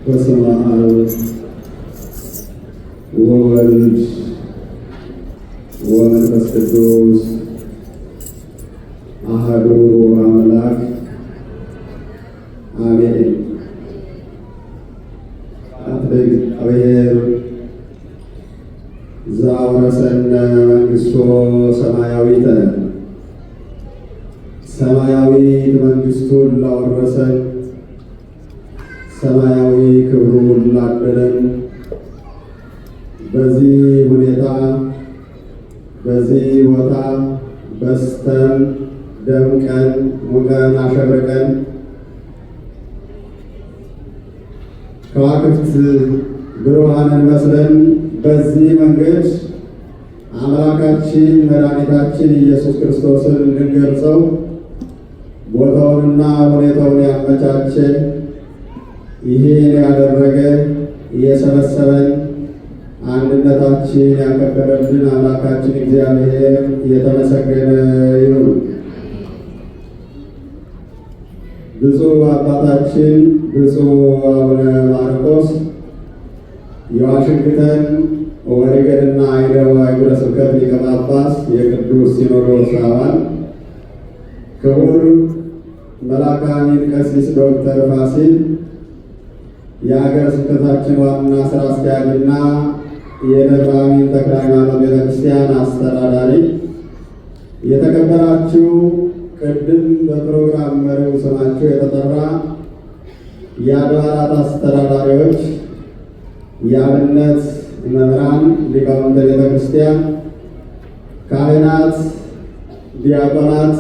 በስመ አብ ወወልድ ወመንፈስ ቅዱስ አሐዱ አምላክ አሜን። እግዚአብሔር ዘአውረሰነ መንግሥቶ ሰማያዊተ ሰማያዊት መንግሥቱን ላወረሰን ሰማያዊ ክብሩን ላደለን በዚህ ሁኔታ በዚህ ቦታ በስተን ደምቀን ሙቀን አሸብርቀን ከዋክብት ብሩሃንን መስለን በዚህ መንገድ አምላካችን መድኃኒታችን ኢየሱስ ክርስቶስን እንድንገልጸው ቦታውንና ሁኔታውን ያመቻቸ ይሄን ያደረገ የሰበሰበን አንድነታችን ያከበረልን አምላካችን እግዚአብሔር የተመሰገነ ይሁን። ብፁዕ አባታችን ብፁዕ አቡነ ማርቆስ የዋሽንግተን ኦሬገንና አይዳሆ ሀገረ ስብከት ሊቀ ጳጳስ የቅዱስ ሲኖዶስ አባል፣ ክቡር መልአከ አሚን ቀሲስ ዶክተር ፋሲል የሀገረ ስብከታችን ዋና ስራ አስኪያጅና የደብረ አሚን ተክለ ሃይማኖት ቤተክርስቲያን አስተዳዳሪ፣ የተከበራችሁ ቅድም በፕሮግራም መሪው ስማችሁ የተጠራ የአድባራት አስተዳዳሪዎች፣ የአብነት መምህራን፣ ሊቃውንተ ቤተክርስቲያን፣ ካህናት፣ ዲያቆናት፣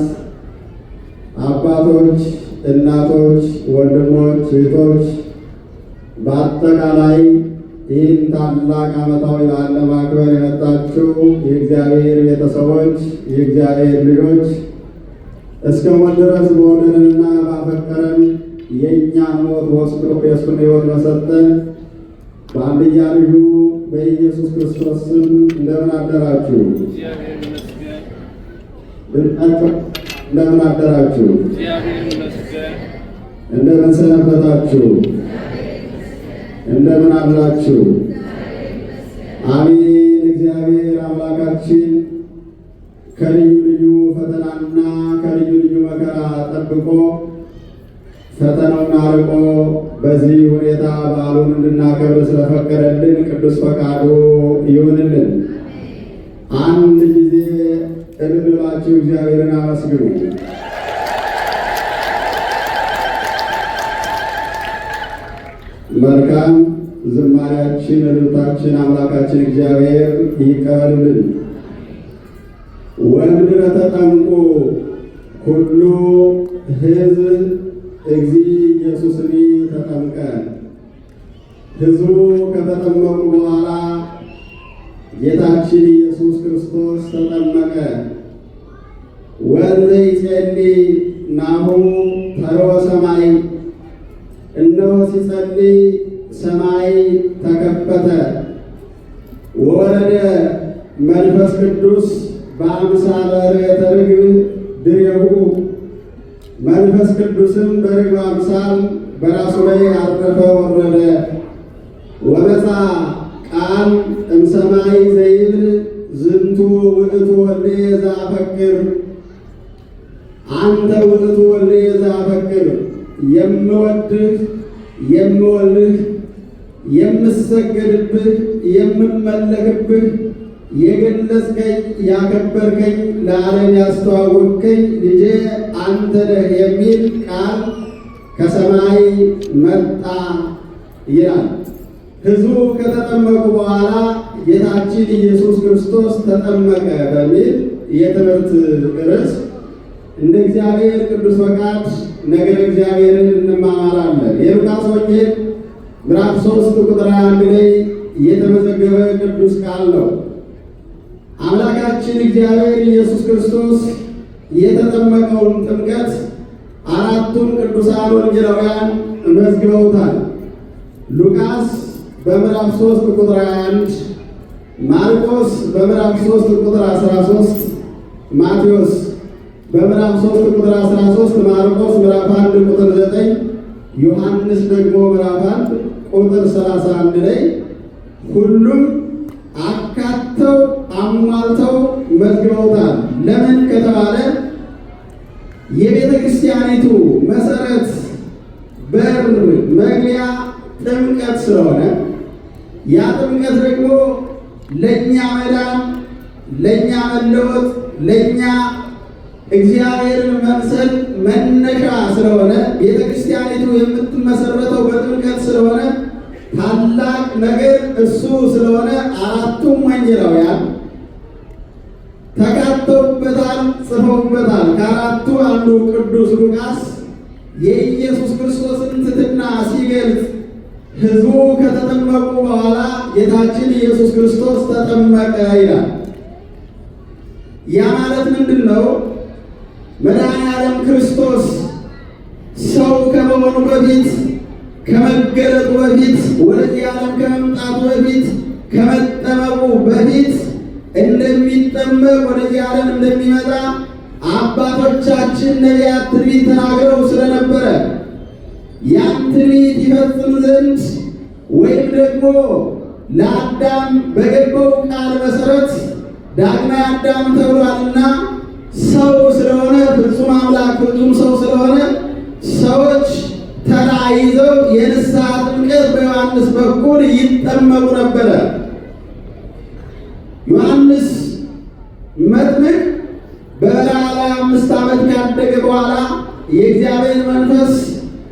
አባቶች፣ እናቶች፣ ወንድሞች፣ እህቶች በአጠቃላይ ይህን ታላቅ ዓመታዊ በዓል ለማክበር የመጣችሁ የእግዚአብሔር ቤተሰቦች፣ የእግዚአብሔር ልጆች እስከ ሞት ድረስ በወደደንና ባፈቀረን የእኛን ሞት ወስዶ የእሱን ሕይወት በሰጠን በአንድያ ልጁ በኢየሱስ ክርስቶስ ስም እንደምን አደራችሁ? እንደምን አደራችሁ? እንደምን ሰነበታችሁ? እንደምን አላችሁ? አሜን። እግዚአብሔር አምላካችን ከልዩ ልዩ ፈተናና ከልዩ ልዩ መከራ ጠብቆ ፈተናውን አርቆ በዚህ ሁኔታ በዓሉን እንድናከብር ስለፈቀደልን ቅዱስ ፈቃዱ ይሁንልን። አንድ ጊዜ እልል ብላችሁ እግዚአብሔርን አመስግኑ። መልካም ዝማሬያችን፣ እልልታችን አምላካችን እግዚአብሔር ይቀበልልን። ወምድረ ተጠምቁ ሁሉ ሕዝብ እግዚ ኢየሱስኒ ተጠምቀ። ሕዝቡ ከተጠመቁ በኋላ ጌታችን ኢየሱስ ክርስቶስ ተጠመቀ። ወንዘ ይጼልይ ናሁ ተርወ ሰማይ፣ እነሆ ሲጸልይ ሰማይ ተከፈተ። ወረደ መንፈስ ቅዱስ በአምሳለ ርግብ ድሬሁ፣ መንፈስ ቅዱስም በርግብ አምሳል በራሱ ላይ አረፈ ወረደ። ወመጻ ቃል እምሰማይ ዘይብል ዝንቱ ውእቱ ወልድየ ዘአፈቅር፣ አንተ ውእቱ ወልድየ ዘአፈቅር፣ የምወድህ የምወልህ የምሰገድብህ የምመለክብህ የገለጽከኝ ያከበርከኝ ለዓለም ያስተዋወቅከኝ ልጄ አንተ ነህ የሚል ቃል ከሰማይ መጣ ይላል። ሕዝቡ ከተጠመቁ በኋላ ጌታችን ኢየሱስ ክርስቶስ ተጠመቀ በሚል የትምህርት ርዕስ እንደ እግዚአብሔር ቅዱስ ፈቃድ ነገረ እግዚአብሔርን እንማማራለን። የሉቃስ ወንጌል ምዕራፍ 3 ቁጥር 1 ላይ የተመዘገበ ቅዱስ ቃል ነው። አምላካችን እግዚአብሔር ኢየሱስ ክርስቶስ የተጠመቀውን ጥምቀት አራቱን ቅዱሳን ወንጌላውያን መዝግበውታል። ሉቃስ በምዕራፍ 3 ቁጥር 21፣ ማርቆስ በምዕራፍ 3 ቁጥር 13፣ ማቴዎስ በምዕራፍ 3 ቁጥር 13፣ ማርቆስ ምዕራፍ 1 ቁጥር 9፣ ዮሐንስ ደግሞ ምዕራፍ 1 ቁጥር 31 ላይ ሁሉም አካተው አሟልተው መዝግበውታል። ለምን ከተባለ የቤተ ክርስቲያኒቱ መሰረት በር መግቢያ ጥምቀት ስለሆነ ያ ጥምቀት ደግሞ ለእኛ መዳን፣ ለእኛ መለወጥ፣ ለእኛ እግዚአብሔርን መምሰል መነሻ ስለሆነ ቤተ ክርስቲያኒቱ የምትመሰረተው በጥምቀት ስለሆነ ታላቅ ነገር እሱ ስለሆነ አራቱም ወንጌላውያን ተካተውበታል፣ ጽፈውበታል። ከአራቱ አንዱ ቅዱስ ሉቃስ የኢየሱስ ክርስቶስን ትሕትና ሲገልጽ ሕዝቡ ከተጠመቁ በኋላ ጌታችን ኢየሱስ ክርስቶስ ተጠመቀ ይላል። ያ ማለት ምንድን ነው? መድኃኔዓለም ክርስቶስ ሰው ከመሆኑ በፊት ከመገለጡ በፊት ወደዚህ ዓለም ከመምጣቱ በፊት ከመጠመቁ በፊት እንደሚጠመቅ ወደዚህ ዓለም እንደሚመጣ አባቶቻችን ነቢያት ትንቢት ተናግረው ስለነበረ ያን ትንቢት ይፈጽም ዘንድ ወይም ደግሞ ለአዳም በገባው ቃል መሰረት ዳግማዊ አዳም ተብሏልና ሰው ስለሆነ ፍጹም አምላክ ፍጹም ሰው ስለሆነ ሰዎች ተራ ይዘው የንስሐ ጥምቀት በዮሐንስ በኩል ይጠመቁ ነበረ። ዮሐንስ መጥምቅ በበረሃ ላይ 5 ዓመት ካደገ በኋላ የእግዚአብሔር መንፈስ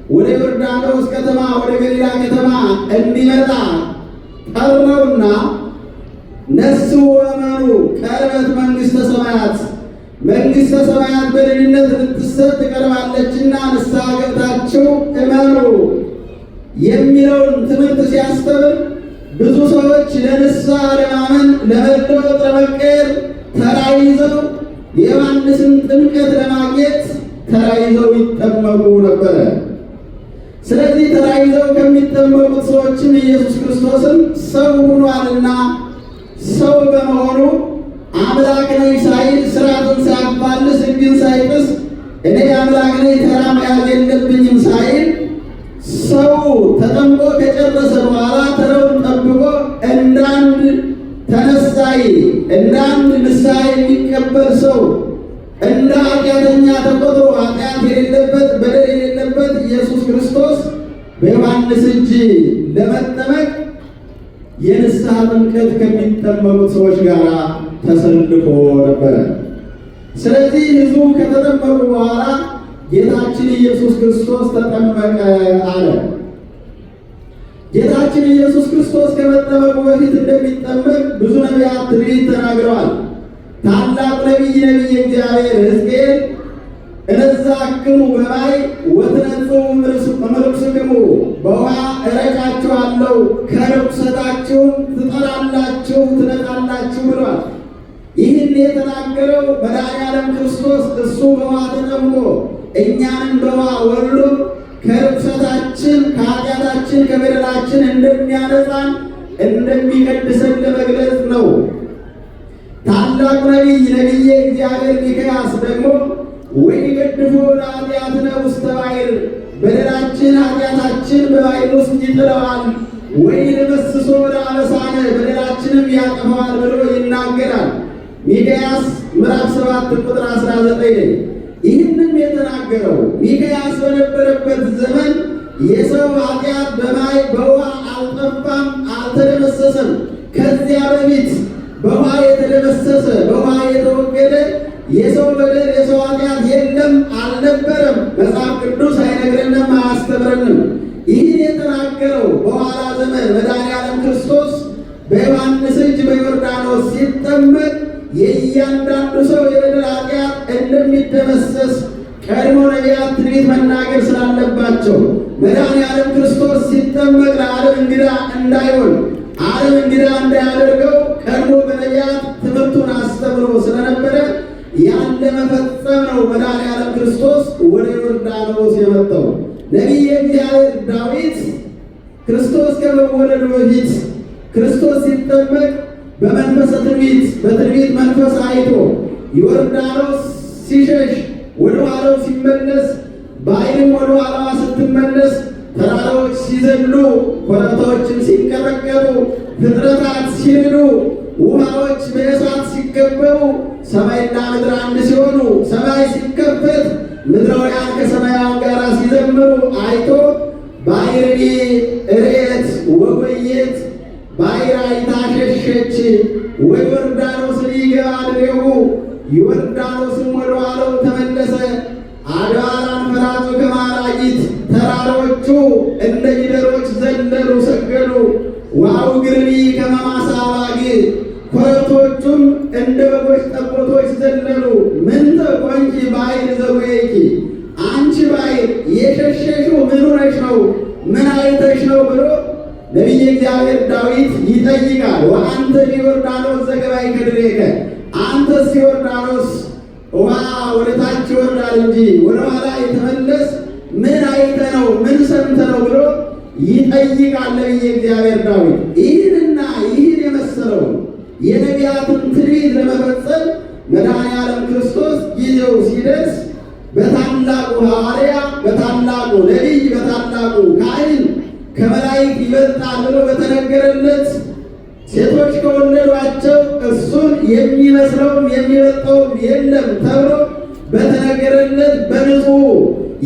ወደ ዮርዳኖስ ከተማ ወደ ገሊላ ከተማ እንዲመጣ ጠራውና ነሱ ወመኑ ቀርበት መንግሥተ ሰማያት መንግሥተ ሰማያት በደህንነት ልትሰጥ ቀርባለችና ንስሐ ገብታችሁ እመኑ የሚለውን ትምህርት ሲያስተምር ብዙ ሰዎች ለንስሐ ለማመን ለመለወጥ ለመቀየር ተራይዘው የዮሐንስን ጥምቀት ለማግኘት ተራይዘው ይጠመቁ ነበረ። ስለዚህ ተራይዘው ከሚጠመቁት ሰዎችም ኢየሱስ ክርስቶስም ሰው ሆኗልና ሰው በመሆኑ አምላክ ነኝ ሳይል ሥርዓትን ሳያፋልስ ሕግን ሳይጥስ እኔ አምላክ ነኝ ተራ መያዝ የለብኝም ሳይል ሰው ተጠምቆ ከጨረሰ በኋላ ተራውን ጠብቆ እንዳንድ ተነሳይ እንዳንድ ንስሐ የሚቀበል ሰው እንደ ኃጢአተኛ ተቆጥሮ ኃጢአት የሌለበት በደል የሌለበት ኢየሱስ ክርስቶስ በዮሐንስ እጅ ለመጠመቅ የንስሐ ጥምቀት ከሚጠመቁት ሰዎች ጋር ተሰልፎ ነበረ። ስለዚህ ሕዝቡ ከተጠመቁ በኋላ ጌታችን ኢየሱስ ክርስቶስ ተጠመቀ አለ። ጌታችን ኢየሱስ ክርስቶስ ከመጠመቁ በፊት እንደሚጠመቅ ብዙ ነቢያት ትንቢት ተናግረዋል። ታላቁ ነቢይ እግዚአብሔር ሕዝቅኤል እነዛክሙ በማይ ወትነጽኡ እምርኩስክሙ በውሃ እረጫችኋለሁ ከርኩሰታችሁም ትጠራላችሁ ትነጻላችሁ ብሏል። ይህን የተናገረው መድኃኔዓለም ክርስቶስ እሱ በውሃ ተጠምቆ እኛንም በውሃ ወልዶ ከርኩሰታችን ከኃጢአታችን ከበደላችን እንደሚያነጻን እንደሚቀድሰን ለመግለጽ ነው። ታላቁ ነቢየ እግዚአብሔር ሚክያስ ደግሞ ወይገድፎ ለኃጢአትነ ውስተ ባሕር በደላችን ኃጢአታችን በባሕር ውስጥ ይጥለዋል፣ ወይደመስሶ ለአበሳነ በደላችንም ያጠፋዋል ብሎ ይናገራል። ሚክያስ ምዕራፍ 7 ቁጥር 19 ላይ ይህንም የተናገረው ሚክያስ በነበረበት ዘመን የሰው ኃጢአት በውሃ አልጠፋም፣ አልተደመሰሰም። ከዚያ በፊት በውሃ የተደመሰሰ በውሃ የተወገደ የሰው በደል የሰው ኃጢአት የለም አልነበረም። መጽሐፍ ቅዱስ አይነግረንም አያስተምረንም። ይህን የተናገረው በኋላ ዘመን መድኃኔዓለም ክርስቶስ በዮሐንስ እጅ በዮርዳኖስ ሲጠመቅ የእያንዳንዱ ሰው የበደል ኃጢአት እንደሚደመሰስ ቀድሞ ነቢያት ትንቢት መናገር ስላለባቸው መድኃኔዓለም ክርስቶስ ሲጠመቅ ለዓለም እንግዳ እንዳይሆን ዓለም እንግዳ እንዳያደርገው ቀድሞ በነቢያት ትምህርቱን አስተምሮ ስለነበረ ያን ለመፈጸም ነው መድኃኔዓለም ክርስቶስ ወደ ዮርዳኖስ የመጣው። ነቢየ እግዚአብሔር ዳዊት ክርስቶስ ከመወለዱ በፊት ክርስቶስ ሲጠመቅ በመንፈሰ ትንቢት በትንቢት መንፈስ አይቶ ዮርዳኖስ ሲሸሽ ወደ ኋላው ሲመለስ ባሕርም ወደ ኋላዋ ስትመለስ ተራራዎች ሲዘሉ፣ ኮረብታዎችም ሲንቀጠቀጡ፣ ፍጥረታት ሲርዱ፣ ውሃዎች በእሳት ሲከበቡ፣ ሰማይና ምድር አንድ ሲሆኑ፣ ሰማይ ሲከፈት ምድራውያን ከሰማያውያን ጋር ሲዘምሩ አይቶ ባሕርኒ እሬት ወጎየት ባሕር አይታ ሸሸች ወዮርዳኖስን ይገባ ድሬው ዮርዳኖስም ወደ ኋላው ተመለሰ። አድባራን ፈራጹ ከማራጊት ተራሮቹ እንደ ጊደሮች ዘለሉ ሰገዱ። ዋው ግርኒ ከመማሳባግ ኮረብቶቹም እንደ በጎች ጠቦቶች ዘለሉ። ምንተ ኮንኪ ባሕር ዘጉየኪ አንቺ ባሕር የሸሸሽው ምን ሆነሽ ነው? ምን አይተሽ ነው ብሎ ነቢየ እግዚአብሔር ዳዊት ይጠይቃል። ወአንተ ዮርዳኖስ ዘገባይ ከድሬከ አንተስ ዮርዳኖስ ውሃ ወደ ታች ይወርዳል እንጂ ወደ ኋላ የተመለስ ምን አይተ ነው? ምን ሰምተ ነው ብሎ ይጠይቃል ነቢየ እግዚአብሔር ዳዊት። ይህንና ይህን የመሰለው የነቢያትን ትንቢት ለመፈጸም መድኃኔዓለም ክርስቶስ ጊዜው ሲደርስ በታላቁ ሐዋርያ፣ በታላቁ ነቢይ፣ በታላቁ ካህን ከመላእክት ይበልጣል ብሎ በተነገረለት ሴቶች ከወለዷቸው እሱን የሚመስለውም የሚበልጠውም የለም ተብሎ በተነገረለት በንጹሕ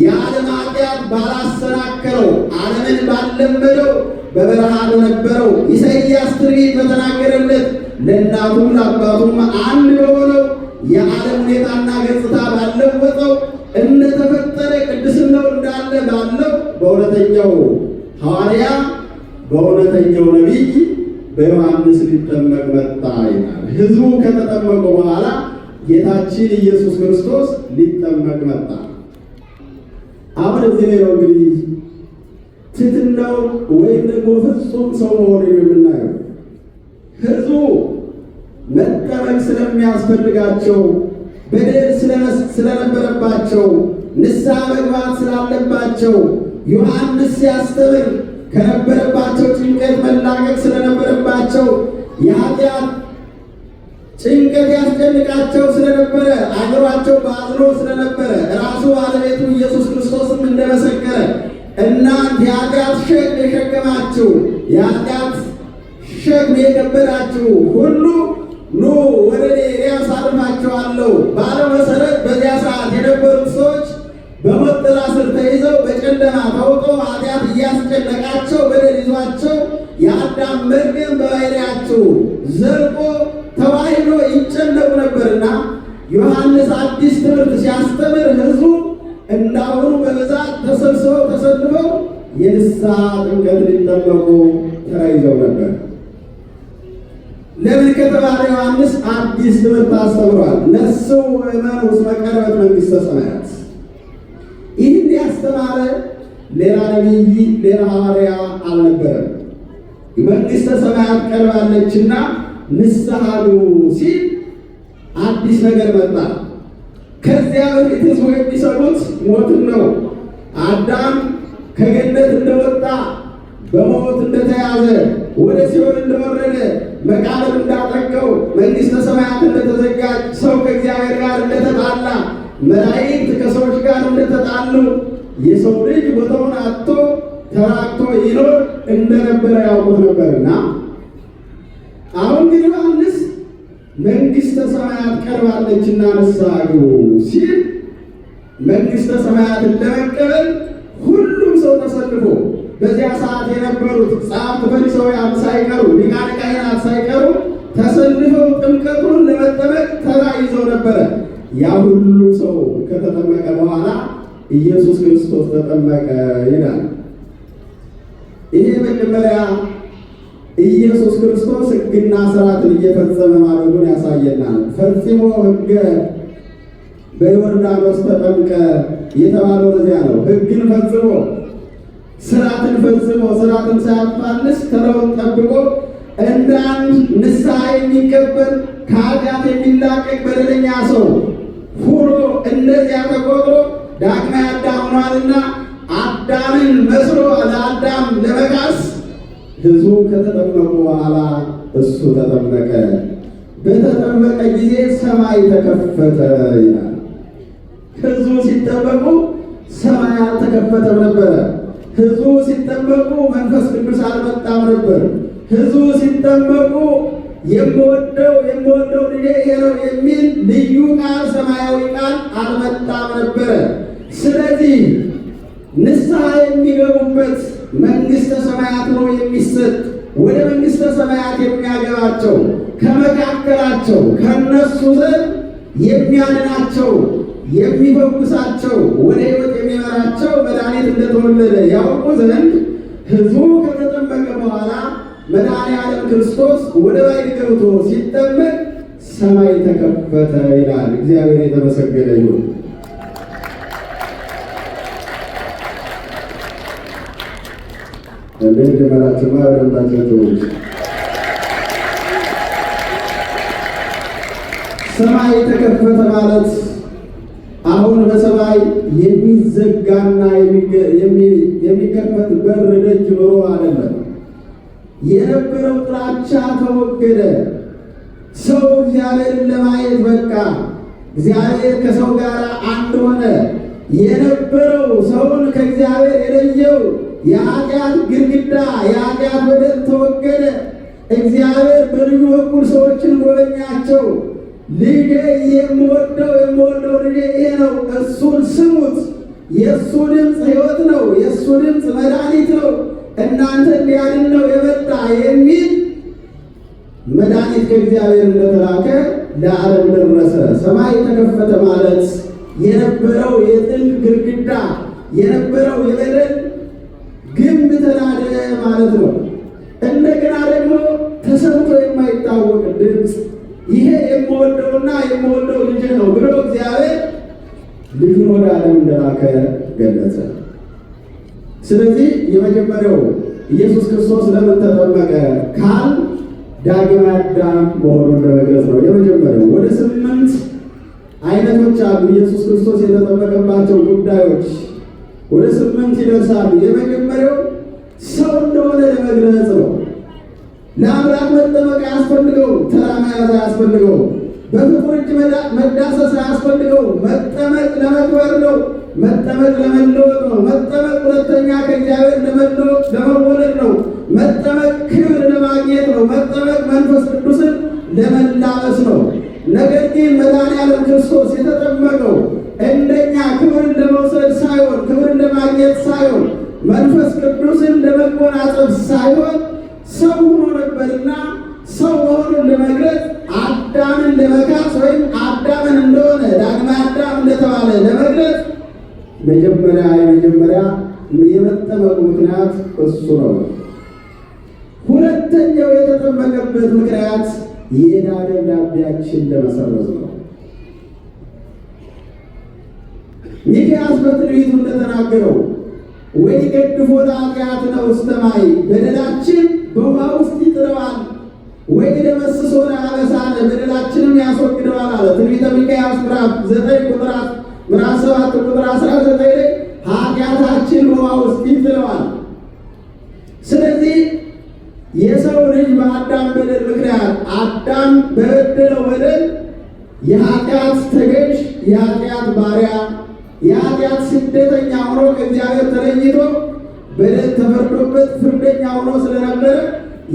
የዓለም ኃጢአት ባላሰናከለው ዓለምን ባለመደው በበረሃ በነበረው ኢሳይያስ ትንቢት በተናገረለት ለእናቱም ለአባቱም አንድ በሆነው የዓለም ሁኔታና ገጽታ ባለወጠው እንደተፈጠረ ቅድስናው እንዳለ ባለው በእውነተኛው ሐዋርያ በእውነተኛው ነቢይ በዮሐንስ ሊጠመቅ መጣ ይላል። ሕዝቡ ከተጠመቁ በኋላ ጌታችን ኢየሱስ ክርስቶስ ሊጠመቅ መጣ። አሁን እዚህ ላይ ነው እንግዲህ ትሕትናው ወይም ደግሞ ፍጹም ሰው መሆኑን የምናየው። ሕዝቡ መጠመቅ ስለሚያስፈልጋቸው፣ በደል ስለነበረባቸው፣ ንስሐ መግባት ስላለባቸው ዮሐንስ ሲያስተምር ከነበረባቸው ጭንቀት መላቀቅ ስለነበረባቸው የኃጢአት ጭንቀት ያስጨንቃቸው ስለነበረ አእምሯቸው ባዝኖ ስለነበረ ራሱ ባለቤቱ ኢየሱስ ክርስቶስም እንደመሰከረ እናንት የኃጢአት ሸክም የሸከማችሁ የኃጢአት ሸክም የከበዳችሁ ሁሉ ኑ ወደ እኔ አሳርፋችኋለሁ ባለው መሰረት በዚያ ሰዓት የነበሩት ሰዎች በሞት ጥላ ስር ተይዘው በጨለማ ተውጠው ኃጢአት እያስጨነቃቸው በደል ይዟቸው የአዳም መርገም በባሕርያቸው ዘልቆ ተዋሕዶ ይጨነቁ ነበርና ዮሐንስ አዲስ ትምህርት ሲያስተምር ሕዝቡ እንዳሁኑ በብዛት ተሰልፈው የንስሐ ጥምቀት ሊጠመቁ ተያይዘው ነበር። ለምን ከተባለ ዮሐንስ አዲስ ትምህርት አስተምሯል። ነሱ እመኑ እስመ ቀረበት መንግሥተ ሰማያት። ይህን ያስተማረ ሌላ ነቢይ ሌላ ሐዋርያ አልነበረም። መንግሥተ ሰማያት ቀርባለችና ንስሐ ግቡ ሲል አዲስ ነገር መጣ። ከዚያ በፊት ሕዝቡ የሚሰሙት ሞትን ነው። አዳም ከገነት እንደወጣ በሞት እንደተያዘ ወደ ሲኦል እንደወረደ መቃብር እንዳጠቀው መንግሥተ ሰማያት እንደተዘጋች ሰው ከእግዚአብሔር ጋር እንደተጣላ መላእክት ከሰዎች ጋር እንደተጣሉ የሰው ልጅ ቦታውን አጥቶ ተራቅቶ ይኖር እንደነበረ ያውቁት ነበርና አሁን ግን ዮሐንስ መንግሥተ ሰማያት ቀርባለችና ንስሐ ግቡ ሲል መንግሥተ ሰማያትን ለመቀበል ሁሉም ሰው ተሰልፎ በዚያ ሰዓት የነበሩት ጸሐፍት ፈሪሳውያን ሳይቀሩ ሊቃነ ካህናት ሳይቀሩ ተሰልፈው ጥምቀቱን ለመጠመቅ ተራ ይዘው ነበረ። ያ ሁሉ ሰው ከተጠመቀ በኋላ ኢየሱስ ክርስቶስ ተጠመቀ ይላል። ይሄ መጀመሪያ ኢየሱስ ክርስቶስ ሕግና ሥርዓትን እየፈጸመ ማለቱን ያሳየናል። ፈጽሞ ሕገ በዮርዳኖስ ተጠምቀ የተባለው ለዚያ ነው። ሕግን ፈጽሞ ሥርዓትን ፈጽሞ ሥርዓትን ሳያፋልስ ተራውን ጠብቆ እንደ አንድ ንስሐ የሚቀበል ከኃጢአት የሚላቀቅ በደለኛ ሰው ሁኖ እንደዚያ ተቆጥሮ ዳግማዊ አዳም ሆኗልና አዳምን መስሎ ለአዳም ለመካስ ሕዝቡ ከተጠመቁ በኋላ እሱ ተጠመቀ። በተጠመቀ ጊዜ ሰማይ ተከፈተ ይላል። ሕዝቡ ሲጠመቁ ሰማይ አልተከፈተም ነበረ። ሕዝቡ ሲጠመቁ መንፈስ ቅዱስ አልመጣም ነበር። ሕዝቡ ሲጠመቁ የምወደው ልጄ ይሄ ነው የሚል ልዩ ቃል፣ ሰማያዊ ቃል አልመጣም ነበረ። ስለዚህ ንስሐ የሚገቡበት መንግሥተ ሰማያት ነው የሚሰጥ። ወደ መንግሥተ ሰማያት የሚያገባቸው ከመካከላቸው ከነሱ ዘንድ የሚያድናቸው የሚፈውሳቸው ወደ ሕይወት የሚመራቸው መድኃኒት እንደተወለደ ያውቁ ዘንድ ሕዝቡ ከተጠመቀ በኋላ መድኃኔዓለም ክርስቶስ ወደ ባሕር ገብቶ ሲጠመቅ ሰማይ ተከፈተ ይላል። እግዚአብሔር የተመሰገነ ይሁን። እንዴት ጀመራችሁማ? በደንባቸው ሰማይ ተከፈተ ማለት አሁን በሰማይ የሚዘጋና የሚከፈት በር ደጅ ኖሮ አይደለም። የነበረው ጥላቻ ተወገደ። ሰው እግዚአብሔርን ለማየት በቃ። እግዚአብሔር ከሰው ጋር አንድ ሆነ። የነበረው ሰውን ከእግዚአብሔር የለየው የኃጢአት ግድግዳ፣ የኃጢአት በደል ተወገደ። እግዚአብሔር በልጁ በኩል ሰዎችን ጎበኛቸው። ልጄ የምወደው ልጄ ይሄ ነው፣ እሱን ስሙት። የእሱ ድምፅ ሕይወት ነው፣ የእሱ ድምፅ መድኃኒት ነው፣ እናንተ ሊያድን ነው የመጣ የሚል መድኃኒት ከእግዚአብሔር እንደተላከ ለዓለም ደረሰ። ሰማይ ተከፈተ ማለት የነበረው የጥል ግድግዳ፣ የነበረው የበደል ግንብ ተናደ ማለት ነው። እንደገና ደግሞ ተሰምቶ የማይታወቅ ድምፅ፣ ይሄ የምወደው ልጄ ነው ብሎ እግዚአብሔር ልጁን ወደ ዓለም እንደላከ ገለጸ። ስለዚህ የመጀመሪያው ኢየሱስ ክርስቶስ ለምን ተጠመቀ ካል ዳግመ አዳም መሆኑን ለመግለጽ ነው። የመጀመሪያው ወደ 8 አይነቶች አሉ ኢየሱስ ክርስቶስ የተጠመቀባቸው ጉዳዮች ወደ 8 ይደርሳሉ። የመጀመሪያው ሰው እንደሆነ ለመግለጽ ነው። ለአምላክ መጠመቅ አያስፈልገው፣ ተራ መያዝ አያስፈልገው፣ በፍጡር እጅ መዳሰስ አያስፈልገው። መጠመቅ ለመክበር ነው። መጠመቅ ለመለወጥ ነው። መጠመቅ ሁለተኛ ከእግዚአብሔር ለመወለድ ነው። መጠመቅ ክብር ለማግኘት ነው። መጠመቅ መንፈስ ቅዱስን ለመላበስ ነው። ነገር ግን መድኃኔዓለም ክርስቶስ የተጠመቀው እንደኛ ክብርን ለመውሰድ ሳይሆን፣ ክብርን ለማግኘት ሳይሆን፣ መንፈስ ቅዱስን ለመጎናጸፍ ሳይሆን ሰው ሆኖ ነበርና ሰው መሆኑን ለመግለጽ አዳምን ለመካስ ወይም አዳምን እንደሆነ ዳግመ አዳም እንደተባለ ለመግለጽ የመጀመሪያ የመጠመቁ ምክንያት እሱ ነው። ሁለተኛው የተጠመቀበት ምክንያት የዕዳ ደብዳቤያችን ለመሰረዝ ነው። ሚክያስ በትንቢቱ እንደተናገረው ወይ ገድፎ ለኃጢአትነ ውስተ ማይ፣ በደላችን በውሃ ውስጥ ይጥለዋል፣ ወይ ደመስሶ ለአበሳነ፣ በደላችንም ያስወግደዋል አለ። ትንቢተ ሚክያስ ምዕራፍ 9 ምዕራፍ 7 ቁጥር 19 ላይ ኃጢአታችን በውሃ ውስጥ ይጥለዋል። ስለዚህ የሰው ልጅ በአዳም በደል ምክንያት አዳም በበደለው በደል የኃጢአት ተገዥ፣ የኃጢአት ባሪያ፣ የኃጢአት ስደተኛ ሆኖ ከእግዚአብሔር ተለይቶ በደል ተፈርዶበት ፍርደኛ ሆኖ ስለነበረ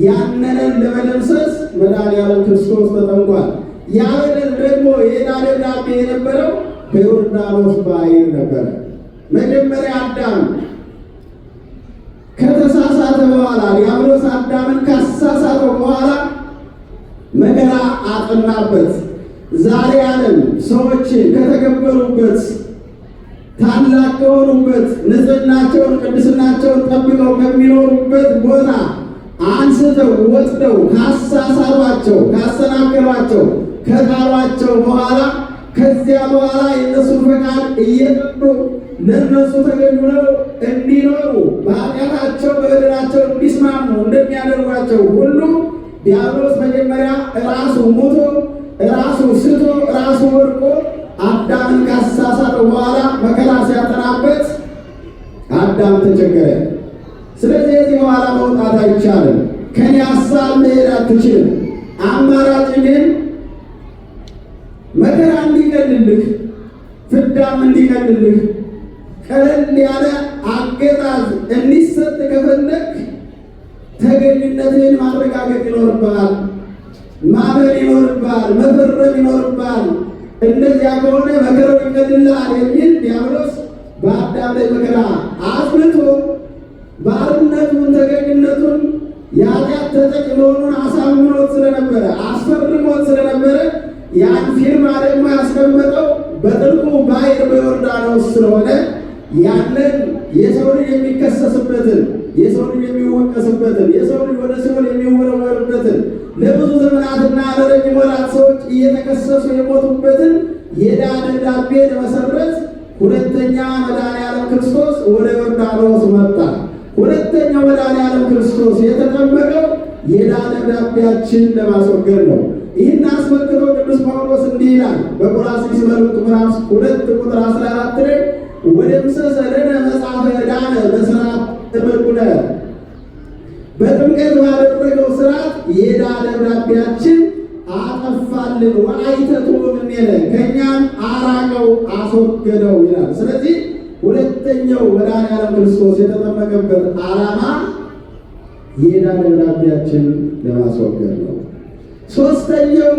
ያንንን ለመደምሰስ መድኃኔዓለም ክርስቶስ ተጠምቋል። ያ በደል ደግሞ የዕዳ ደብዳቤ የነበረው በዮርዳኖስ ባሕር ነበረ። መጀመሪያ አዳም ከተሳሳተ በኋላ ዲያብሎስ አዳምን ካሳሳተው በኋላ መከራ አጠናበት። ዛሬ ዓለም ሰዎች ከተገበሩበት ታላቅ ከሆኑበት ንጽሕናቸውን ቅድስናቸውን ጠብቀው ከሚኖሩበት ቦታ አንስተው ወጥደው ካሳሳቷቸው፣ ካሰናከሏቸው፣ ከጣሏቸው በኋላ ከዚያ በኋላ የእነሱን ፈቃድ እየጠጡ ለእነሱ ተገኙነው እንዲኖሩ በኃጢአታቸው በበደላቸው እንዲስማሙ እንደሚያደርጓቸው ሁሉ ዲያብሎስ መጀመሪያ ራሱ ሞቶ ራሱ ስቶ ራሱ ወድቆ አዳምን ካሳሳተው በኋላ መከራ ሲያጠናበት አዳም ተቸገረ። ስለዚህ የዚህ በኋላ መውጣት አይቻልም። ከኔ ሀሳብ መሄድ አትችልም። አማራጭ ግን መከራ እንዲቀልልህ፣ ፍዳም እንዲቀልልህ፣ ቀለል ያለ አገዛዝ እንዲሰጥ ከፈለግ ተገኝነትን ማረጋገጥ ይኖርብሃል፣ ማመን ይኖርብሃል፣ መፈረም ይኖርብሃል። እንደዚያ ከሆነ መከራው ይቀልልሃል የሚል ዲያብሎስ በአዳም ላይ መከራ አስምቶ ባርነቱን ተገኝነቱን የኃጢአት ተጠቂ መሆኑን አሳምኖት ስለነበረ አስፈርሞት ስለነበረ ያን ፊርማ ደግሞ ያስቀመጠው በጥልቁ ባሕር በዮርዳኖስ ስለሆነ ያንን የሰው ልጅ የሚከሰስበትን የሰው ልጅ የሚወቀስበትን የሰው ልጅ ወደ ሲኦል የሚወረወርበትን ለብዙ ዘመናትና ለረጅም ወራት ሰዎች እየተከሰሱ የሞቱበትን የዕዳ ደብዳቤ ለመሰረዝ ሁለተኛ መድኃኔዓለም ክርስቶስ ወደ ዮርዳኖስ መጣ። ሁለተኛው መድኃኔዓለም ክርስቶስ የተጠመቀው የዕዳ ደብዳቤያችንን ለማስወገድ ነው። ይህን አስመልክቶ ቅዱስ ጳውሎስ እንዲህ ይላል በቆላስይስ መልእክቱ ምዕራፍ 2 ቁጥር 14 ላይ ወደምሰሰ ለነ መጽሐፈ ዕዳነ በሥርዓተ ጥምቁነ በጥምቀት ባደረገው ሥርዓት የዕዳ ደብዳቤያችን አጠፋልን፣ ወአይተቱ እምኔነ ከእኛም አራቀው አስወገደው ይላል። ስለዚህ ሁለተኛው መድኃኔዓለም ክርስቶስ የተጠመቀበት ዓላማ የዕዳ ደብዳቤያችን ለማስወገድ ነው። ሦስተኛው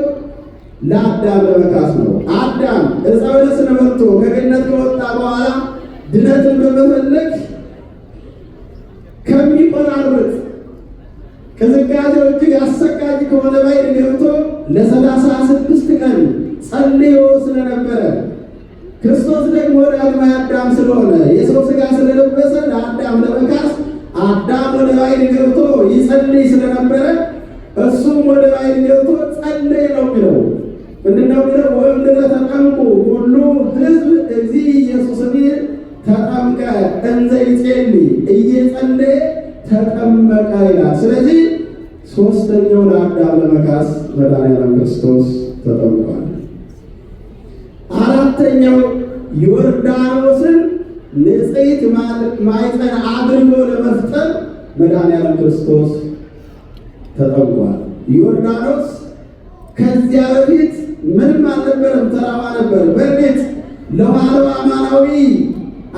ለአዳም ለመካስ ነው። አዳም ዕፀ በለስን በልቶ ከገነት ከወጣ በኋላ ድነትን በመፈለግ ከሚቆራርጥ ቅዝቃዜው እጅግ አሰቃቂ ከሆነ ባሕር ገብቶ ለ36 ቀን ጸልዮ ስለነበረ ክርስቶስ ደግሞ ዳግማዊ አዳም ስለሆነ የሰው ሥጋ ስለለበሰ ለአዳም ለመካስ አዳም ወደ ባሕር ገብቶ ይጸልይ ስለነበረ እሱም ወደ ባሕር ገብቶ ጸለየ ነው የሚለው። ምንድነው የሚለው? ወእምድኅረ ተጠምቁ ሁሉ ሕዝብ እግዚእ ኢየሱስን ተጠምቀ እንዘ ይጼልይ እየጸለየ ተጠመቀ ይላል። ስለዚህ ሦስተኛው ለአዳም ለመካስ መድኃኔዓለም ክርስቶስ ተጠምቋል። አራተኛው ዮርዳኖስን ንጽሕት ማኅፀን አድርጎ ለመፍጠር መድኃኔዓለም ክርስቶስ ተጠምቋል። ዮርዳኖስ ከዚያ በፊት ምንም አልነበረም፣ ተራራ ነበር። በእርግጥ ለኋላው አማናዊ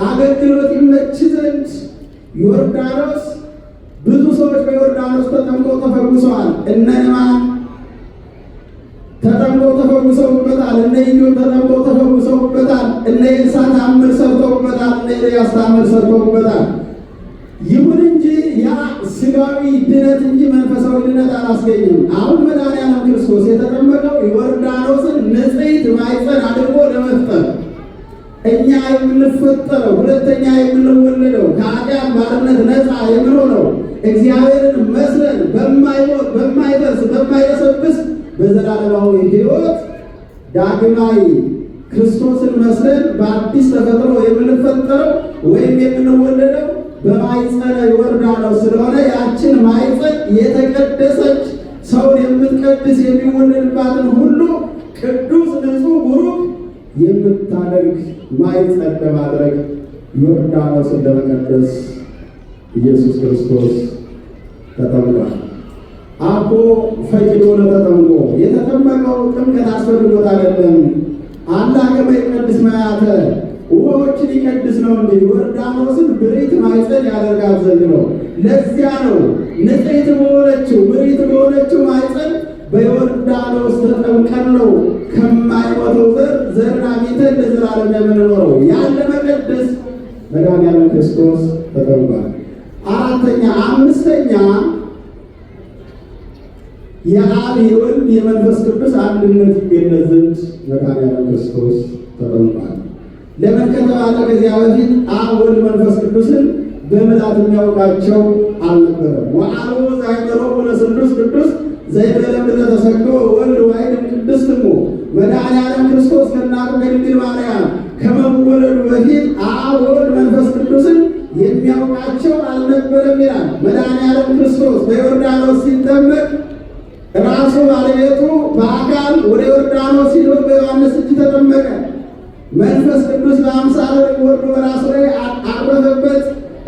አገልግሎት ይመች ዘንድ ዮርዳኖስ ብዙ ሰዎች በዮርዳኖስ ተጠምቀው ተፈውሰዋል። እነ ንዕማን ተጠምቀው ተፈውሰውበታል። እነ ኢዮብ ተጠምቀው ተፈውሰውበታል። እነ ኤልሳዕ ተአምር ሰርተውበታል። እነ ኤልያስ ተአምር ሰርተውበታል። ይሁን እንጂ ያ ሥጋዊ ድነት እንጂ መንፈሳዊ ድነት አላስገኝም። አሁን መድኃኔዓለም ክርስቶስ የተጠመቀው ዮርዳኖስን ንጽሕት ማኅፀን አድርጎ ለመፍጠር እኛ የምንፈጠረው ሁለተኛ የምንወለደው ከኃጢአት ባርነት ነፃ የምንሆነው እግዚአብሔርን መስለን በማይሞት በማይፈርስ በማይበሰብስ በዘላለማዊ ሕይወት ዳግማዊ ክርስቶስን መስለን በአዲስ ተፈጥሮ የምንፈጠረው ወይም የምንወለደው በማኅፀነ ዮርዳኖስ ስለሆነ ያችን ማኅፀን የተቀደሰች ሰውን የምትቀድስ የሚወለድባትን ሁሉ ቅዱስ ንጹሕ ቡሩክ የምታደርግ ማኅፀን ለማድረግ ዮርዳኖስን ለመቀደስ ኢየሱስ ክርስቶስ ተጠምቋል። አቦ ፈቅዶ ለተጠምቆ የተጠመቀው ጥምቀት አስፈልጎት አይደለም። አላገመ ይቀድስ ማያተ ውሃዎችን ይቀድስ ነው እንጂ ዮርዳኖስን ብርዕት ማኅፀን ያደርጋት ዘንድ ነው። ለዚያ ነው ንጽሕት በሆነችው ብርዕት በሆነችው ማኅፀን በዮርዳኖስ ተጠምቀን ነው ከማይሞተው ዘርን አግኝተን ለዘላለም የምንኖረው። ያን ለመቀደስ መድኃኔዓለም ክርስቶስ ተጠምቋል። አምስተኛ የአብ የወልድ የመንፈስ ቅዱስ አንድነት ይገለጽ ዘንድ መድኃኔዓለም ክርስቶስ ተጠምቋል። ለምን ከተባለ ከዚያ በፊት አብ ወልድ መንፈስ ቅዱስን በምልአት የሚያውቃቸው አልነበረም። ወአልቦ ዘአይመሮሙ ለስሉስ ቅዱስ ዘይበለምለ ተሰግዶ ወልድ ዋሕድ ቅድስት እሙ መድኃኔዓለም ክርስቶስ ከእናቱ ከድንግል ማርያም ከመወለዱ በፊት አብ ወልድ መንፈስ ቅዱስን የሚያውቃቸው አልነበረም ይላል። መድኃኔዓለም ክርስቶስ በዮርዳኖስ ሲጠመቅ ራሱ ባለቤቱ በአካል ወደ ዮርዳኖስ ሲዶ በዮሐንስ እጅ ተጠመቀ። መንፈስ ቅዱስ በአምሳለ ርግብ ወርዶ በራሱ ላይ አረፈበት።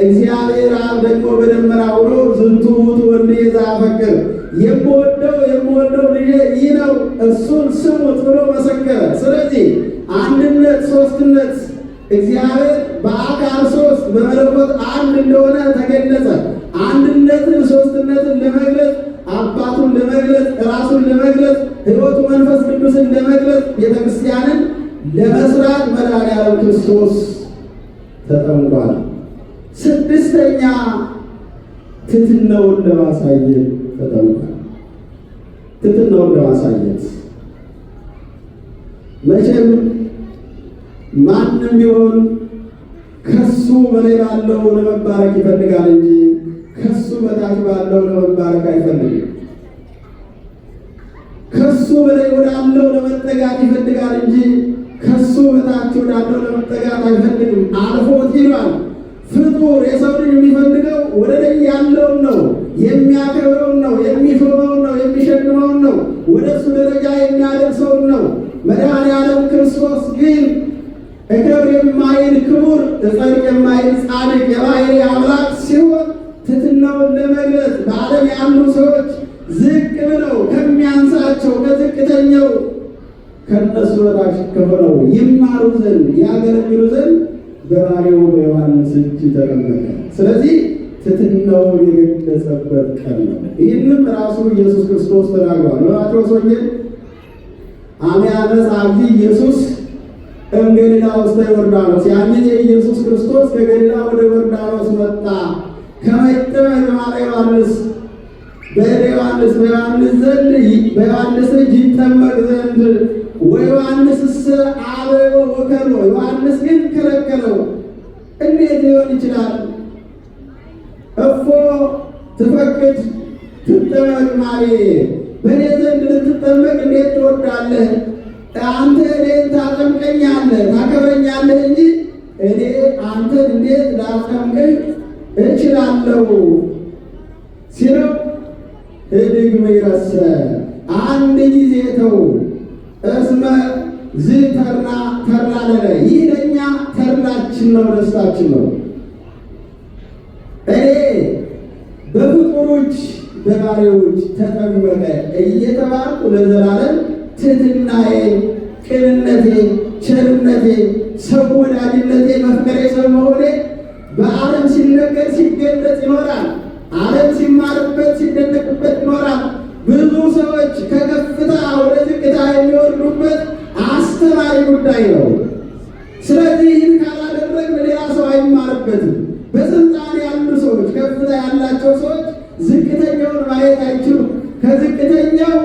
እግዚአብሔር አብ ደግሞ በደመና ሆኖ ዝንቱ ውእቱ ወልድየ ዘአፈቅር የምወደው ልጄ ይህ ነው እሱን ስሙት ብሎ መሰከረ። ስለዚህ አንድነት ሦስትነት እግዚአብሔር በአካል ክርስቶስ ተጠምቋል። ስድስተኛ ትሕትናውን ለማሳየት ተጠምቋል። ትሕትናውን ለማሳየት መቼም ማንም ቢሆን ከሱ በላይ ባለው ለመባረክ ይፈልጋል እንጂ ከሱ በታች ባለው ለመባረክ አይፈልግም። ከሱ በላይ ወዳለው ለመጠጋት ይፈልጋል እንጂ ከሱ በታች ወዳለው ለመጠጋት አይፈልግም። አልፎት ይሏል። ፍጡር የሰው ልጅ የሚፈልገው ወደ ላይ ያለውን ነው፣ የሚያከብረውን ነው፣ የሚሾመውን ነው፣ የሚሸልመውን ነው፣ ወደ እሱ ደረጃ የሚያደርሰውን ነው። መድኃኔዓለም ክርስቶስ ግን እከብር የማይል ክቡር፣ እጸድቅ የማይል ጻድቅ፣ የባሕርይ አምላክ ሲሆን ትሕትናውን ለመግለጽ በዓለም ያሉ ሰዎች ዝቅ ብለው ከሚያንሳቸው ከዝቅተኛው ከነሱ በታች ከሆነው ይማሩ ዘንድ ያገለግሉ ዘንድ በባሕርዩ በዮሐንስ እጅ ተቀመጠ። ስለዚህ ትሕትናውን የገለጸበት ቀን ነው። ይህንም ራሱ ኢየሱስ ክርስቶስ ተናግሯል። በማቴዎስ ወንጌል አሜ መጽአ ኢየሱስ እምገሊላ ውስተ ዮርዳኖስ፣ ያን ጊዜ ኢየሱስ ክርስቶስ ከገሊላ ወደ ዮርዳኖስ መጣ። ከመ ይጠመቅ በማየ ዮሐንስ በዮሐንስ እጅ ይጠመቅ ዘንድ ወዮሐንስሰ አበዮ ወከልኦ፣ ዮሐንስ ግን ከለከለው። እንዴት ሊሆን ይችላል? እፎ ትፈቅድ ትጠመቅ ማየ፣ በእኔ ዘንድ ልትጠመቅ እንዴት ትወዳለህ? አንተ እኔን ታጠምቀኛለህ ታከብረኛለህ እንጂ እኔ አንተን እንዴት ላጠምቅህ እችላለሁ ሲለው፣ እድግ መይረሰ አንድ ጊዜ ተው እስመ ዝተርና ተራለለ፣ ይህ ለእኛ ተድላችን ነው፣ ደስታችን ነው። እኔ በፍጡሮች በባሪያዎች ተጠመቀ እየተባልኩ ለዘላለም ትሕትናዬ፣ ቅንነቴ፣ ቸርነቴ፣ ሰው ወዳጅነቴ፣ መፍቀሬ ሰው መሆኔ በዓለም ሲነገር ሲገለጽ ይኖራል። ዓለም ሲማርበት ሲደነቅበት ይኖራል። ብዙ ሰዎች ከከፍታ ወደ ዝቅታ የሚወርዱበት አስተማሪ ጉዳይ ነው። ስለዚህ ይህን ካላደረግን ሌላ ሰው አይማርበትም። በስልጣን ያሉ ሰዎች፣ ከፍታ ያላቸው ሰዎች ዝቅተኛውን ማየት አይችሉም። ከዝቅተኛው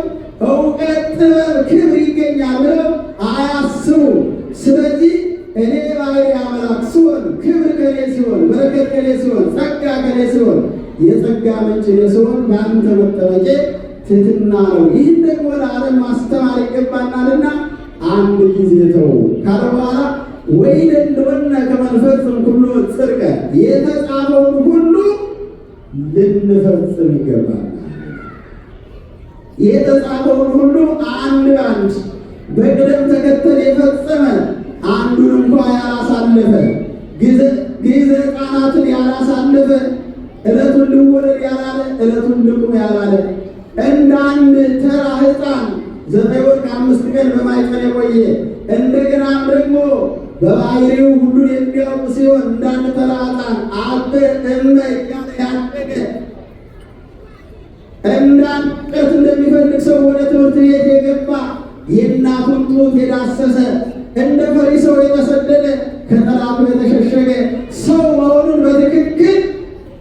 እውቀት፣ ጥበብ፣ ክብር ይገኛል ብለው አያስቡም። ስለዚህ እኔ ባሕርይ አምላክ ሲሆን፣ ክብር ከኔ ሲሆን፣ በረከት ከኔ ሲሆን፣ ጸጋ ከኔ ሲሆን፣ የጸጋ ምንጭ እኔ ሲሆን በአንተ መጠመቄ ትሕትና ነው። ይህን ደግሞ ለዓለም ማስተማር ይገባናልና አንድ ጊዜ ተው ካለ በኋላ ወይደልወነ ከመ ንፈጽም ኩሎ ጽድቀ፣ የተጻፈውን ሁሉ ልንፈጽም ይገባል። የተጻፈውን ሁሉ አንድ ባንድ በቅደም ተከተል የፈጸመ አንዱን እንኳ ያላሳለፈ፣ ጊዜ ሕፃናትን ያላሳለፈ፣ ዕለቱን ልወለድ ያላለ፣ ዕለቱን ልቁም ያላለ፣ እንደ አንድ ተራ ሕፃን 9 ወር ከ5 ቀን በማኅፀን የቆየ፣ እንደገናም ደግሞ በባሕርዩ ሁሉን የሚያውቅ ሲሆን እንደ አንድ ተራ ሕፃን አበ እመ እያለ ያደገ፣ እንዳንቀት እንደሚፈልግ ሰው ወደ ትምህርት ቤት የገባ፣ የእናቱን ጡት የዳሰሰ፣ እንደ ፈሪሳው የተሰደደ፣ ከጠላቱ የተሸሸገ ሰው መሆኑን በትክክል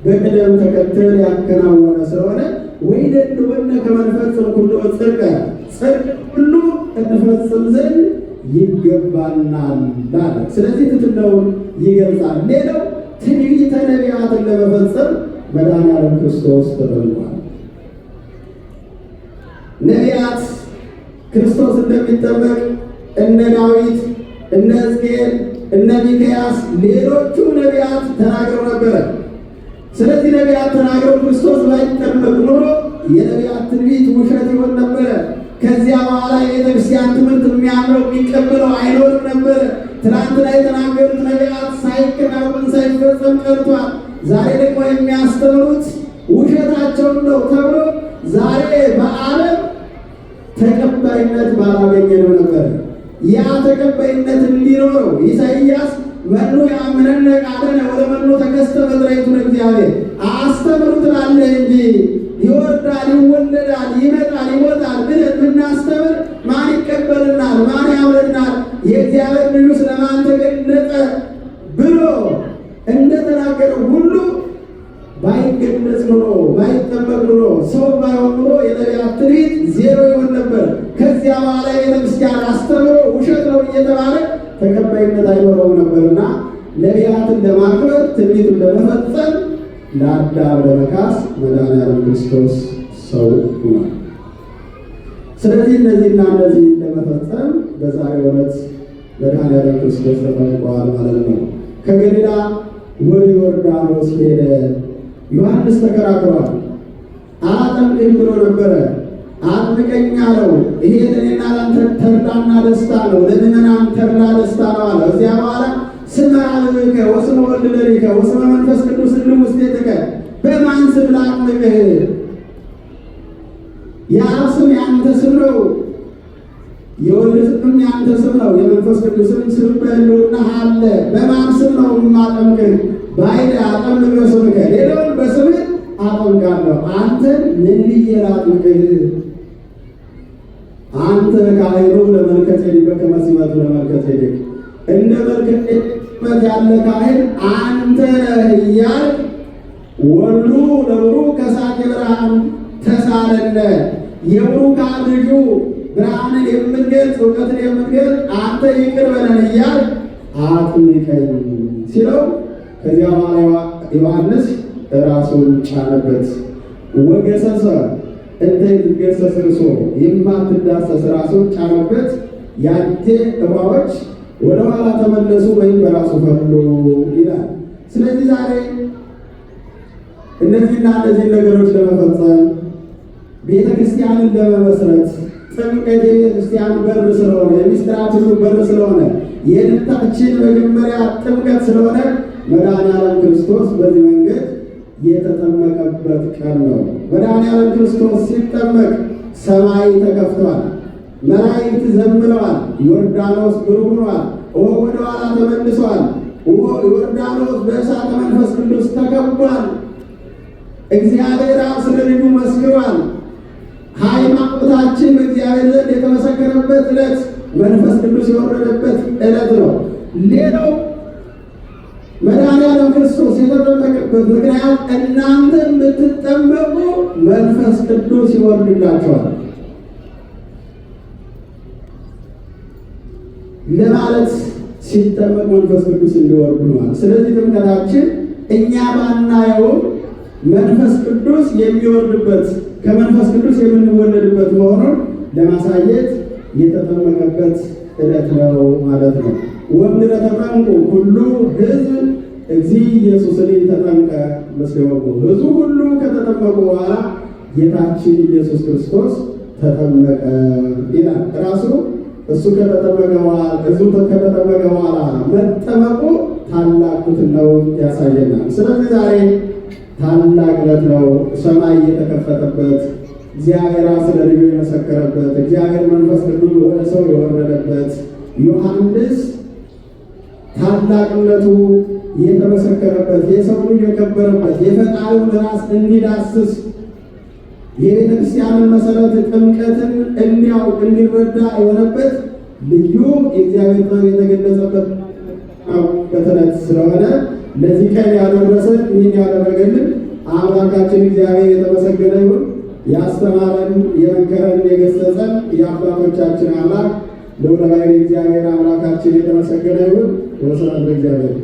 በቅደም ተከተል ያከናወነ ስለሆነ ወይደልወነ ከመ ንፈጽም ኩሎ ጽድቀ፣ ጽድቅ ሁሉ እንፈጽም ዘንድ ይገባናል አለ። ስለዚህ ትሕትናውን ይገልጻል። ሌላው ትንቢተ ነቢያትን ለመፈጸም መድኃኔዓለም ክርስቶስ ተጠምቋል። ነቢያት ክርስቶስ እንደሚጠመቅ እነ ዳዊት፣ እነ ሕዝቅኤል፣ እነ ሚክያስ፣ ሌሎቹ ነቢያት ተናግረው ነበረ። ስለዚህ ነቢያት ተናግረው ክርስቶስ ባይጠመቅ ኖሮ የነቢያት ትንቢት ውሸት ይሆን ነበረ። ከዚያ በኋላ የቤተ ክርስቲያን ትምህርት የሚያምረው የሚቀበለው አይኖርም ነበረ። ትናንትና የተናገሩት ነቢያት ሳይከናወን ሳይፈጸም ቀርቷል። ዛሬ ደግሞ የሚያስተምሩት ውሸታቸውን ነው ተብሎ ዛሬ በዓለም ተቀባይነት ባላገኘነው ነበር። ያ ተቀባይነት እንዲኖረው ኢሳይያስ መኑ ያምነነ ቃለነ ወለመኑ ተከስተ መዝራዕቱ ለእግዚአብሔር፣ አስተምሩ ትላለህ እንጂ ይወርዳል፣ ይወለዳል፣ ይመጣል፣ ይሞታል ብለን ብናስተምር ማን ይቀበልናል? ማን ያምነናል? የእግዚአብሔር ልጁ ስለማን ተገለጠ ባይገለጽ ኑሮ ባይጠበቅ ኑሮ ሰው ባይሆን ኑሮ የነቢያት ትርኢት ዜሮ ይሆን ነበር። ከዚያ በኋላ የቤተክርስቲያን አስተምሮ ውሸት ነው እየተባለ ተቀባይነት አይኖረውም ነበርና ነቢያትን ለማክበር ትንቢቱን ለመፈጸም ለአዳም ለመካስ መድኃኒዓለም ክርስቶስ ሰው ሆኗል። ስለዚህ እነዚህና እነዚህ ለመፈጸም በዛሬው ዕለት መድኃኒዓለም ክርስቶስ ተጠምቋል ማለት ነው። ከገሊላ ወደ ዮርዳኖስ ሄደ። ዮሐንስ ተከራክሯል። አላጠምቅም ብሎ ነበረ። አጥምቀኝ አለው። ይሄ ለእኔና ለአንተ ተድላና ደስታ ነው፣ ለምእመናን ተድላ ደስታ ነው አለ። እዚያ በኋላ ስመ አብከ ወስመ ወልድ ለሊከ ወስመ መንፈስ ቅዱስ እልው ውስቴትከ፣ በማን ስም ላጥምቅህ? የአብ ስም የአንተ ስም ነው፣ የወልድ ስም የአንተ ስም ነው፣ የመንፈስ ቅዱስም ስም በሕልውና አለ። በማን ስም ነው የማጠምቅህ? ባይደ አጠምቅ በስምከ፣ ሌላውን በስምህ አጠምቃለሁ። አንተን ምን ብዬ ላጥምቅህ? አንተ ካህኑ ለመልከ ጼዴቅ በከመ ሲመቱ ለመልከ ጼዴቅ፣ እንደ መልከ ጼዴቅ ያለ ካህን አንተ ነህ እያልክ ወልዱ ለብሩክ ከሳቴ ብርሃን ተሳለነ፣ የብሩካን ልጁ ብርሃንን የምትገልጽ እውቀትን የምትገልጽ አንተ ይቅር በለን እያልክ አጥምቀኝ ሲለው ከዚያ በኋላ ዮሐንስ ራሱን ጫነበት። ወገሰሰ እንተ ይትገሰስ ርእሶ፣ የማትዳሰስ ራሱን ጫነበት። ያንተ እባቦች ወደ ኋላ ተመለሱ ወይም በራሱ ፈሉ ይላል። ስለዚህ ዛሬ እነዚህና እነዚህ ነገሮች ለመፈጸም ቤተ ክርስቲያንን ለመመስረት ጥምቀት የቤተ ክርስቲያን በር ስለሆነ የሚስጥራት ሁሉ በር ስለሆነ የድነታችን መጀመሪያ ጥምቀት ስለሆነ መድኃኒዓለም ክርስቶስ በዚህ መንገድ የተጠመቀበት ቀን ነው። መድኃኒዓለም ክርስቶስ ሲጠመቅ ሰማይ ተከፍቷል፣ መላእክት ዘምረዋል፣ ዮርዳኖስ ብሩህ ሆኗል፣ ውኃው ወደ ኋላ ተመልሷል፣ ዮርዳኖስ በእሳተ መንፈስ ቅዱስ ተከቧል። እግዚአብሔር አብ ስለ ልጁ መስክሯል። ሃይማኖታችን በእግዚአብሔር ዘንድ የተመሰከረበት ዕለት፣ መንፈስ ቅዱስ የወረደበት ዕለት ነው። ሌላው መድኃኒዓለም ክርስቶስ የተጠመቀበት ምክንያት እናንተ የምትጠመቁ መንፈስ ቅዱስ ይወርድላቸዋል ለማለት ሲጠመቅ መንፈስ ቅዱስ እንዲወርድ ሆኗል። ስለዚህ ጥምቀታችን እኛ ባናየውም መንፈስ ቅዱስ የሚወርድበት ከመንፈስ ቅዱስ የምንወለድበት መሆኑን ለማሳየት የተጠመቀበት ዕለት ነው ማለት ነው። ወምድረ ተጠምቁ ሁሉ ሕዝብ እግዚእ ኢየሱስን ተጠምቀ ምስሌሆሙ፣ ሕዝቡ ሁሉ ከተጠመቁ በኋላ ጌታችን ኢየሱስ ክርስቶስ ተጠመቀ ይላል። ራሱ እሱ ከተጠመቀ በኋላ ሕዝቡ ከተጠመቀ በኋላ መጠመቁ ታላቅ ትሕትናውን ያሳየናል። ስለዚህ ዛሬ ታላቅ ዕለት ነው። ሰማይ የተከፈተበት፣ እግዚአብሔር ስለ ልጁ የመሰከረበት፣ እግዚአብሔር መንፈስ ቅዱስ ወደ ሰው የወረደበት፣ ዮሐንስ ታላቅነቱ የተመሰከረበት፣ የሰው ልጅ የከበረበት፣ የፈጣሪውን ራስ እንዲዳስስ የቤተ ክርስቲያንን መሰረት ጥምቀትን እንዲያውቅ እንዲረዳ የሆነበት ልዩ የእግዚአብሔር ጥበብ የተገለጸበት ዕለት ስለሆነ ለዚህ ቀን ያደረሰን ይህን ያደረገልን አምላካችን እግዚአብሔር የተመሰገነ ይሁን። ያስተማረን የመከረን የገሰጸን የአባቶቻችን አምላክ ልዑለ ባሕርይ እግዚአብሔር አምላካችን የተመሰገነ ይሁን። ወስብሐት ለእግዚአብሔር።